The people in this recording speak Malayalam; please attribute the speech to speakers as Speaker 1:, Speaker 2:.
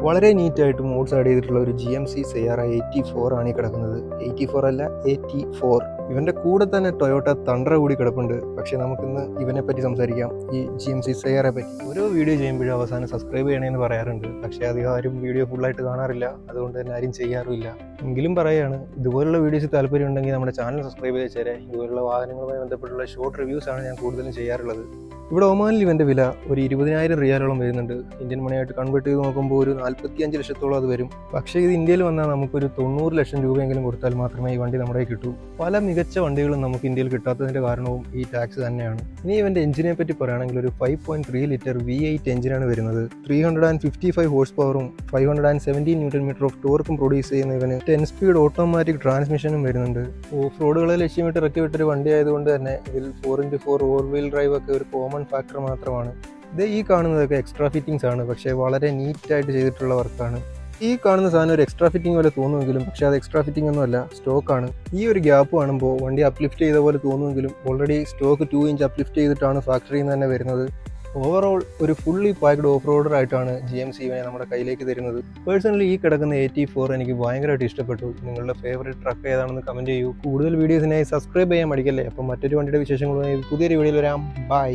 Speaker 1: വളരെ നീറ്റായിട്ട് മോഡ്സ് ആഡ് ചെയ്തിട്ടുള്ള ഒരു GMC Sierra 84 ആണ് ഈ കിടക്കുന്നത്. 84 അല്ല, 84. ഇവൻ്റെ കൂടെ തന്നെ ടൊയോട്ട തണ്ട്ര കൂടി കിടപ്പുണ്ട്. പക്ഷേ നമുക്കിന്ന് ഇവനെ പറ്റി സംസാരിക്കാം, ഈ GMC Sierra പറ്റി. ഓരോ വീഡിയോ ചെയ്യുമ്പോഴും അവസാനം സബ്സ്ക്രൈബ് ചെയ്യണമെന്ന് പറയാറുണ്ട്. പക്ഷേ അധികം ആരും വീഡിയോ ഫുള്ളായിട്ട് കാണാറില്ല, അതുകൊണ്ട് തന്നെ ആരും ചെയ്യാറുമില്ല. എങ്കിലും പറയുകയാണ്, ഇതുപോലുള്ള വീഡിയോസ് താല്പര്യം ഉണ്ടെങ്കിൽ നമ്മുടെ ചാനൽ സബ്സ്ക്രൈബ് ചെയ്ത് തരാം. ഇതുപോലുള്ള വാഹനങ്ങളുമായി ബന്ധപ്പെട്ടുള്ള ഷോർട്ട് റിവ്യൂസാണ് ഞാൻ കൂടുതലും ചെയ്യാറുള്ളത്. ഇവിടെ ഒമാനിൽ ഇവൻ്റെ വില ഒരു 20,000 റിയാലോളം വരുന്നുണ്ട്. ഇന്ത്യൻ മണിയായിട്ട് കൺവേർട്ട് ചെയ്ത് നോക്കുമ്പോൾ ഒരു 45 ലക്ഷത്തോളം അത് വരും. പക്ഷേ ഇത് ഇന്ത്യയിൽ വന്നാൽ നമുക്കൊരു 90 ലക്ഷം രൂപയെങ്കിലും കൊടുത്താൽ മാത്രമേ ഈ വണ്ടി നമ്മുടെ കിട്ടൂ. പല മികച്ച വണ്ടികളും നമുക്ക് ഇന്ത്യയിൽ കിട്ടാത്തതിൻ്റെ കാരണവും ഈ ടാക്സ് തന്നെയാണ്. ഇനി ഇവൻ്റെ എഞ്ചിനെ പറ്റി പറയുകയാണെങ്കിൽ ഒരു 5.3 ലിറ്റർ V8 എഞ്ചിനാണ് വരുന്നത്. 355 ഹോഴ്സ് പവറും 517 ന്യൂട്ടൺ മീറ്റർ ഓഫ് ടോർക്കും പ്രൊഡ്യൂസ് ചെയ്യുന്ന ഇവന് 10 സ്പീഡ് ഓട്ടോമാറ്റിക് ട്രാൻസ്മിഷനും വരുന്നുണ്ട്. ഓഫ് റോഡുകളെ ലക്ഷ്യമിട്ട് ഇറക്കി വിട്ടൊരു വണ്ടി ആയതുകൊണ്ട് തന്നെ ഇതിൽ 4x4 ഓൾ വീൽ ഡ്രൈവ് ഒക്കെ ഒരു കോമൺ ഫാക്ടർ മാത്രമാണ്. ഇത് ഈ കാണുന്നതൊക്കെ എക്സ്ട്രാ ഫിറ്റിംഗ്സ് ആണ്, പക്ഷേ വളരെ നീറ്റായിട്ട് ചെയ്തിട്ടുള്ള വർക്കാണ്. ഈ കാണുന്ന സാധനം ഒരു എക്സ്ട്രാ ഫിറ്റിംഗ് പോലെ തോന്നുമെങ്കിലും പക്ഷേ അത് എക്സ്ട്രാ ഫിറ്റിംഗ് ഒന്നും അല്ല, സ്റ്റോക്കാണ്. ഈ ഒരു ഗ്യാപ്പ് കാണുമ്പോൾ വണ്ടി അപ്ലിഫ്റ്റ് ചെയ്ത പോലെ തോന്നുമെങ്കിലും ഓൾറെഡി സ്റ്റോക്ക് 2 ഇഞ്ച് അപ്ലിഫ്റ്റ് ചെയ്തിട്ടാണ് ഫാക്ടറിയിൽ നിന്ന് തന്നെ വരുന്നത്. ഓവറോൾ ഒരു ഫുള്ളി പാക്ഡ് ഓഫ് റോഡർ ആയിട്ടാണ് GMC ഇവനെ നമ്മുടെ കയ്യിലേക്ക് തരുന്നത്. പേഴ്സണലി ഈ കിടക്കുന്ന 84 എനിക്ക് ഭയങ്കരമായിട്ട് ഇഷ്ടപ്പെട്ടു. നിങ്ങളുടെ ഫേവറേറ്റ് ട്രക്ക് ഏതാണെന്ന് കമൻറ്റ് ചെയ്യൂ. കൂടുതൽ വീഡിയോസിനായി സബ്സ്ക്രൈബ് ചെയ്യാൻ മടിക്കല്ലേ. അപ്പം മറ്റൊരു വണ്ടിയുടെ വിശേഷങ്ങളുമായി പുതിയൊരു വീഡിയോയിൽ വരാം. ബൈ.